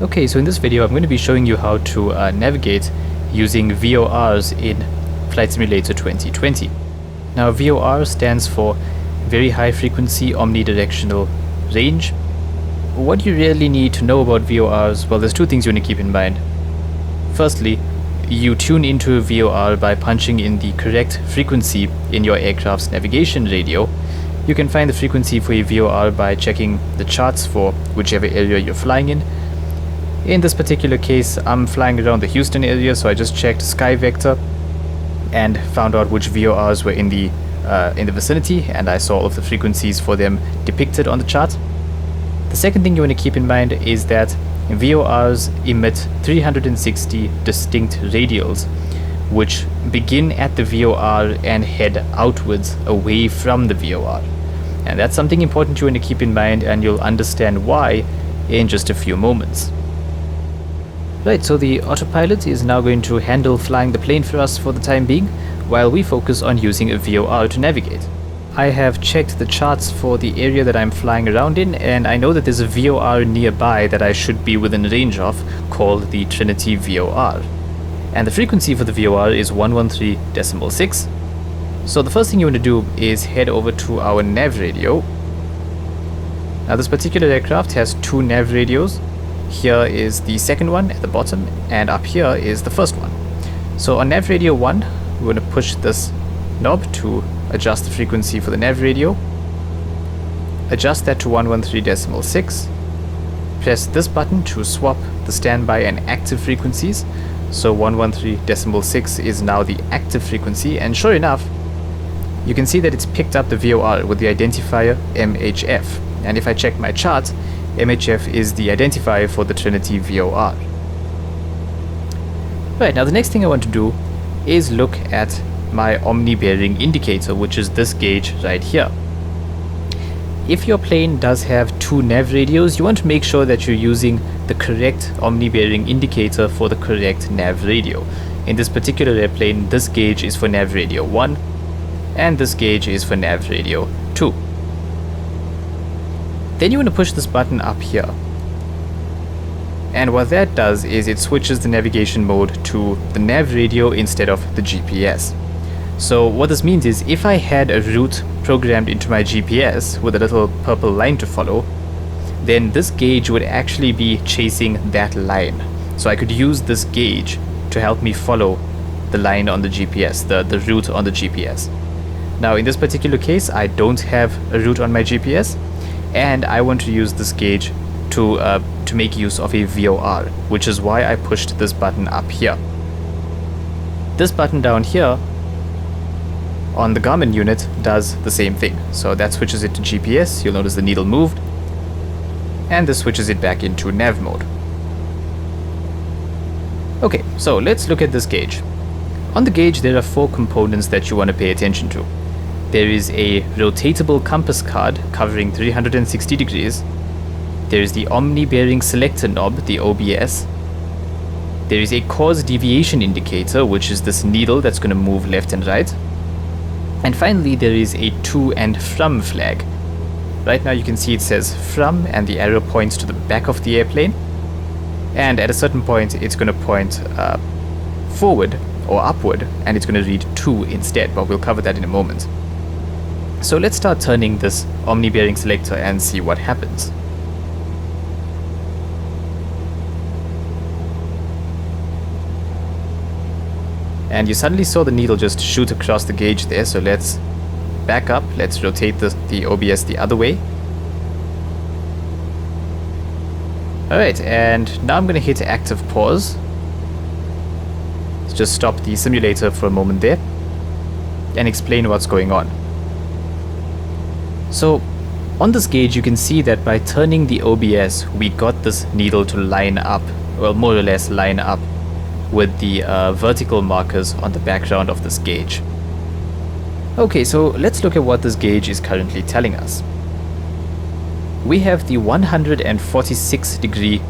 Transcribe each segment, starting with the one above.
Okay, so in this video I'm going to be showing you how to navigate using VORs in Flight Simulator 2020. Now VOR stands for Very High Frequency Omnidirectional Range. What you really need to know about VORs, well, there's two things you want to keep in mind. Firstly, you tune into a VOR by punching in the correct frequency in your aircraft's navigation radio. You can find the frequency for a VOR by checking the charts for whichever area you're flying in. In this particular case, I'm flying around the Houston area, so I just checked Skyvector and found out which VORs were in the vicinity, and I saw all of the frequencies for them depicted on the chart. The second thing you want to keep in mind is that VORs emit 360 distinct radials, which begin at the VOR and head outwards away from the VOR. And that's something important you want to keep in mind, and you'll understand why in just a few moments. Right, so the Autopilot is now going to handle flying the plane for us for the time being, while we focus on using a VOR to navigate. I have checked the charts for the area that I'm flying around in, and I know that there's a VOR nearby that I should be within range of, called the Trinity VOR. And the frequency for the VOR is 113.6. So the first thing you want to do is head over to our nav radio. Now this particular aircraft has two nav radios. Here is the second one at the bottom, and up here is the first one. So on nav radio 1, we're going to push this knob to adjust the frequency for the nav radio. Adjust that to 113.6. Press this button to swap the standby and active frequencies. So 113.6 is now the active frequency, and sure enough, you can see that it's picked up the VOR with the identifier MHF. And if I check my chart, MHF is the identifier for the Trinity VOR. Right, now the next thing I want to do is look at my omni-bearing indicator, which is this gauge right here. If your plane does have two nav radios, you want to make sure that you're using the correct omni-bearing indicator for the correct nav radio. In this particular airplane, this gauge is for nav radio 1, and this gauge is for nav radio 2. Then you want to push this button up here, and what that does is it switches the navigation mode to the nav radio instead of the GPS. So what this means is, if I had a route programmed into my GPS with a little purple line to follow, then this gauge would actually be chasing that line. So I could use this gauge to help me follow the line on the GPS, the route on the GPS. Now in this particular case, I don't have a route on my GPS, and I want to use this gauge to make use of a VOR, which is why I pushed this button up here. This button down here on the Garmin unit does the same thing. So that switches it to GPS. You'll notice the needle moved, and this switches it back into nav mode. Okay, so let's look at this gauge. On the gauge, there are four components that you want to pay attention to. There is a rotatable compass card covering 360 degrees. There is the omni-bearing selector knob, the OBS. There is a cause deviation indicator, which is this needle that's going to move left and right. And finally, there is a to and from flag. Right now you can see it says from, and the arrow points to the back of the airplane. And at a certain point, it's going to point forward or upward, and it's going to read to instead, but we'll cover that in a moment. So let's start turning this omni-bearing selector and see what happens. And you suddenly saw the needle just shoot across the gauge there, so let's back up, let's rotate the OBS the other way. Alright, and now I'm going to hit active pause. Let's just stop the simulator for a moment there and explain what's going on. So on this gauge, you can see that by turning the OBS, we got this needle to line up, well, more or less line up with the vertical markers on the background of this gauge. Okay, so let's look at what this gauge is currently telling us. We have the 146 degree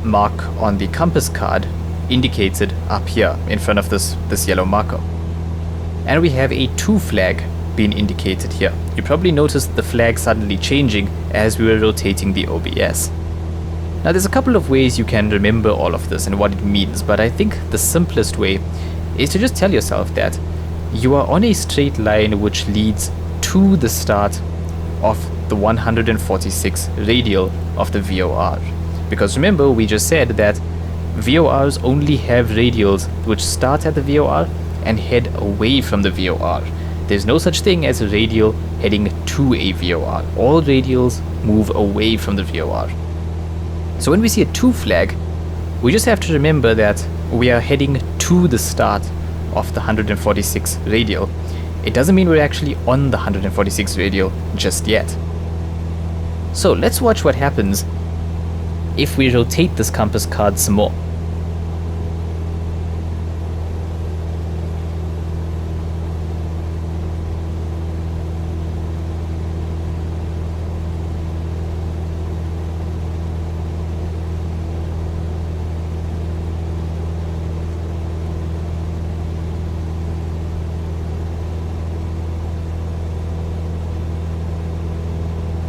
mark on the compass card indicated up here in front of this yellow marker. And we have a to flag being indicated here. You probably noticed the flag suddenly changing as we were rotating the OBS. Now there's a couple of ways you can remember all of this and what it means, but I think the simplest way is to just tell yourself that you are on a straight line which leads to the start of the 146 radial of the VOR. Because remember, we just said that VORs only have radials which start at the VOR and head away from the VOR. There's no such thing as a radial heading to a VOR. All radials move away from the VOR. So when we see a 2 flag, we just have to remember that we are heading to the start of the 146 radial. It doesn't mean we're actually on the 146 radial just yet. So let's watch what happens if we rotate this compass card some more.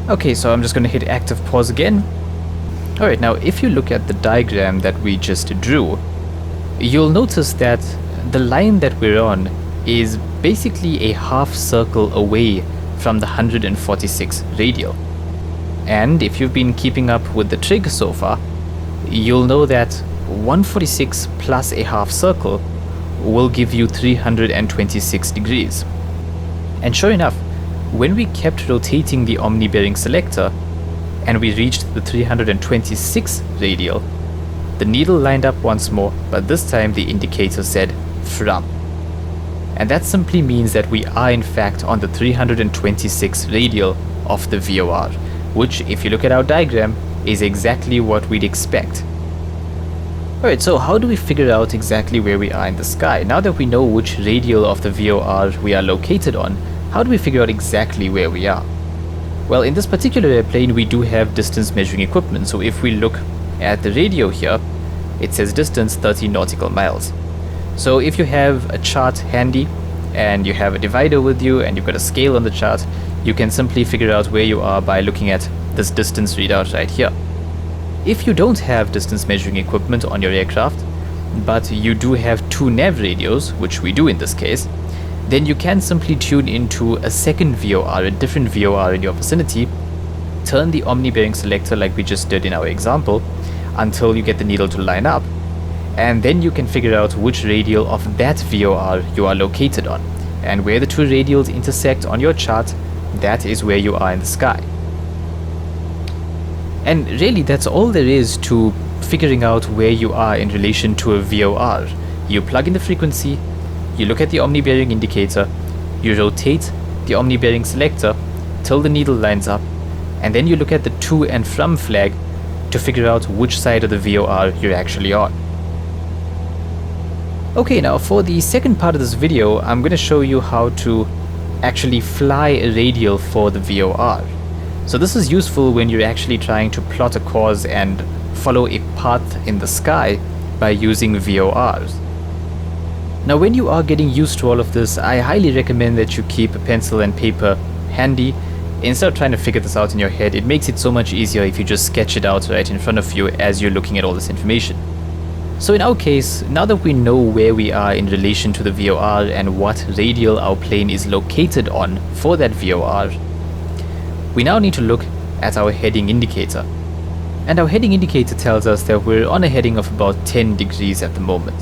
Okay, so I'm just going to hit active pause again. Alright, now if you look at the diagram that we just drew, you'll notice that the line that we're on is basically a half circle away from the 146 radial. And if you've been keeping up with the trig so far, you'll know that 146 plus a half circle will give you 326 degrees. And sure enough, when we kept rotating the omni-bearing selector and we reached the 326 radial, the needle lined up once more, but this time the indicator said from. And that simply means that we are in fact on the 326 radial of the VOR, which, if you look at our diagram, is exactly what we'd expect. Alright, so how do we figure out exactly where we are in the sky? Now that we know which radial of the VOR we are located on, how do we figure out exactly where we are? Well, in this particular airplane we do have distance measuring equipment, so if we look at the radio here, it says distance 30 nautical miles. So if you have a chart handy and you have a divider with you and you've got a scale on the chart, you can simply figure out where you are by looking at this distance readout right here. If you don't have distance measuring equipment on your aircraft, but you do have 2 nav radios, which we do in this case, then you can simply tune into a second VOR, a different VOR in your vicinity, turn the omni-bearing selector like we just did in our example, until you get the needle to line up, and then you can figure out which radial of that VOR you are located on. And where the 2 radials intersect on your chart, that is where you are in the sky. And really that's all there is to figuring out where you are in relation to a VOR. You plug in the frequency, you look at the omni-bearing indicator, you rotate the omni-bearing selector till the needle lines up, and then you look at the to and from flag to figure out which side of the VOR you're actually on. Okay, now for the second part of this video, I'm going to show you how to actually fly a radial for the VOR. So this is useful when you're actually trying to plot a course and follow a path in the sky by using VORs. Now when you are getting used to all of this, I highly recommend that you keep a pencil and paper handy. Instead of trying to figure this out in your head, it makes it so much easier if you just sketch it out right in front of you as you're looking at all this information. So in our case, now that we know where we are in relation to the VOR and what radial our plane is located on for that VOR, we now need to look at our heading indicator. And our heading indicator tells us that we're on a heading of about 10 degrees at the moment.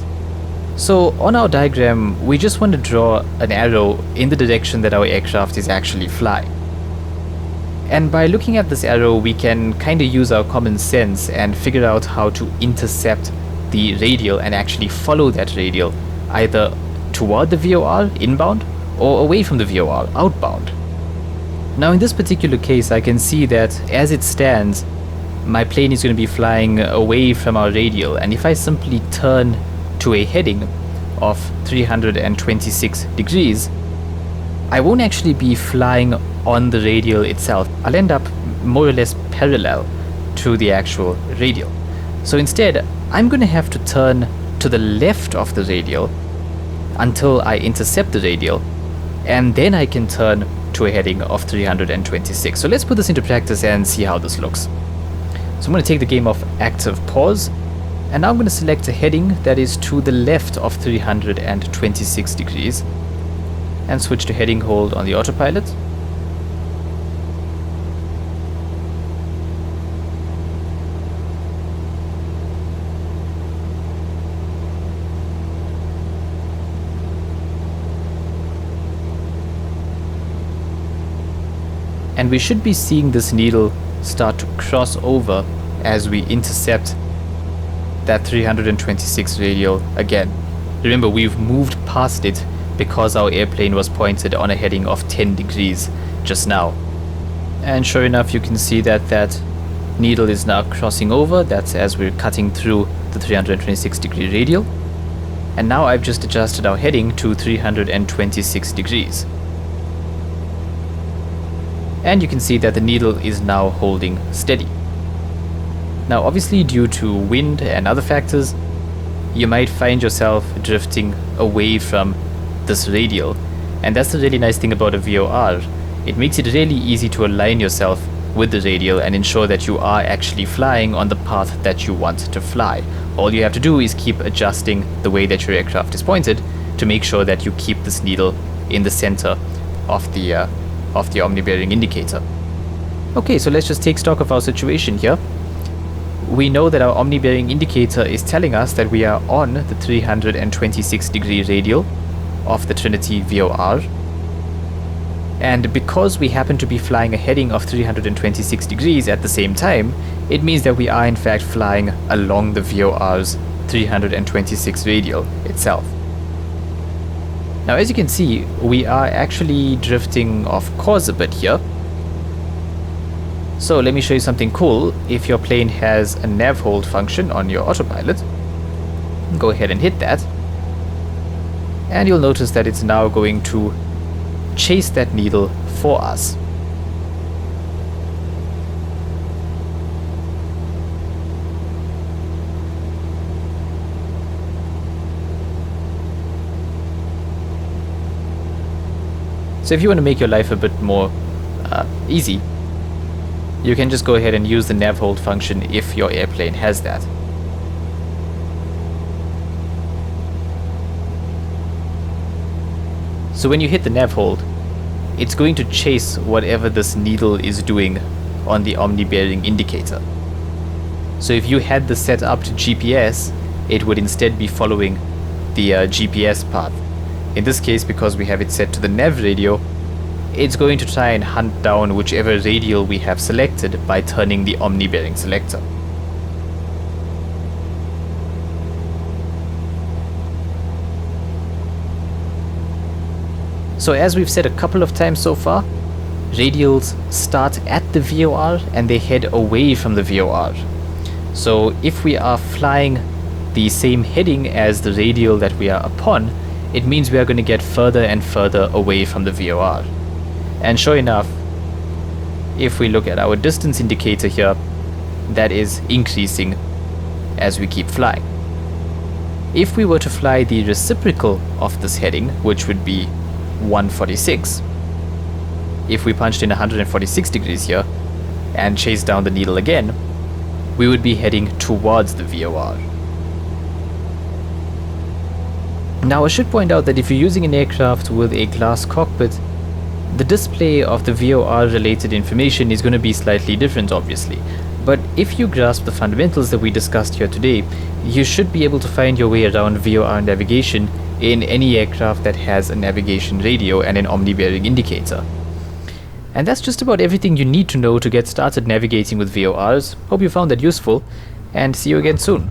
So on our diagram, we just want to draw an arrow in the direction that our aircraft is actually flying. And by looking at this arrow, we can kind of use our common sense and figure out how to intercept the radial and actually follow that radial either toward the VOR inbound or away from the VOR outbound. Now in this particular case, I can see that as it stands, my plane is going to be flying away from our radial, and if I simply turn to a heading of 326 degrees, I won't actually be flying on the radial itself. I'll end up more or less parallel to the actual radial. So instead, I'm going to have to turn to the left of the radial until I intercept the radial, and then I can turn to a heading of 326. So let's put this into practice and see how this looks. So I'm going to take the game off active pause, and now I'm going to select a heading that is to the left of 326 degrees and switch to heading hold on the autopilot. And we should be seeing this needle start to cross over as we intercept that 326 radial again. Remember, we've moved past it because our airplane was pointed on a heading of 10 degrees just now. And sure enough, you can see that that needle is now crossing over. That's as we're cutting through the 326 degree radial. And now I've just adjusted our heading to 326 degrees. And you can see that the needle is now holding steady. Now obviously, due to wind and other factors, you might find yourself drifting away from this radial, and that's the really nice thing about a VOR. It makes it really easy to align yourself with the radial and ensure that you are actually flying on the path that you want to fly. All you have to do is keep adjusting the way that your aircraft is pointed to make sure that you keep this needle in the center of the omni-bearing indicator. Okay, so let's just take stock of our situation here. We know that our omni-bearing indicator is telling us that we are on the 326 degree radial of the Trinity VOR. And because we happen to be flying a heading of 326 degrees at the same time, it means that we are in fact flying along the VOR's 326 radial itself. Now as you can see, we are actually drifting off course a bit here. So let me show you something cool. If your plane has a nav hold function on your autopilot, go ahead and hit that. And you'll notice that it's now going to chase that needle for us. So if you want to make your life a bit more easy, you can just go ahead and use the nav hold function if your airplane has that. So when you hit the nav hold, it's going to chase whatever this needle is doing on the omni-bearing indicator. So if you had this set up to GPS, it would instead be following the GPS path. In this case, because we have it set to the nav radio, it's going to try and hunt down whichever radial we have selected by turning the omni-bearing selector. So as we've said a couple of times so far, radials start at the VOR and they head away from the VOR. So if we are flying the same heading as the radial that we are upon, it means we are going to get further and further away from the VOR. And sure enough, if we look at our distance indicator here, that is increasing as we keep flying. If we were to fly the reciprocal of this heading, which would be 146, if we punched in 146 degrees here and chased down the needle again, we would be heading towards the VOR. Now I should point out that if you're using an aircraft with a glass cockpit, the display of the VOR related information is going to be slightly different obviously, but if you grasp the fundamentals that we discussed here today, you should be able to find your way around VOR navigation in any aircraft that has a navigation radio and an omni-bearing indicator. And that's just about everything you need to know to get started navigating with VORs. Hope you found that useful, and see you again soon.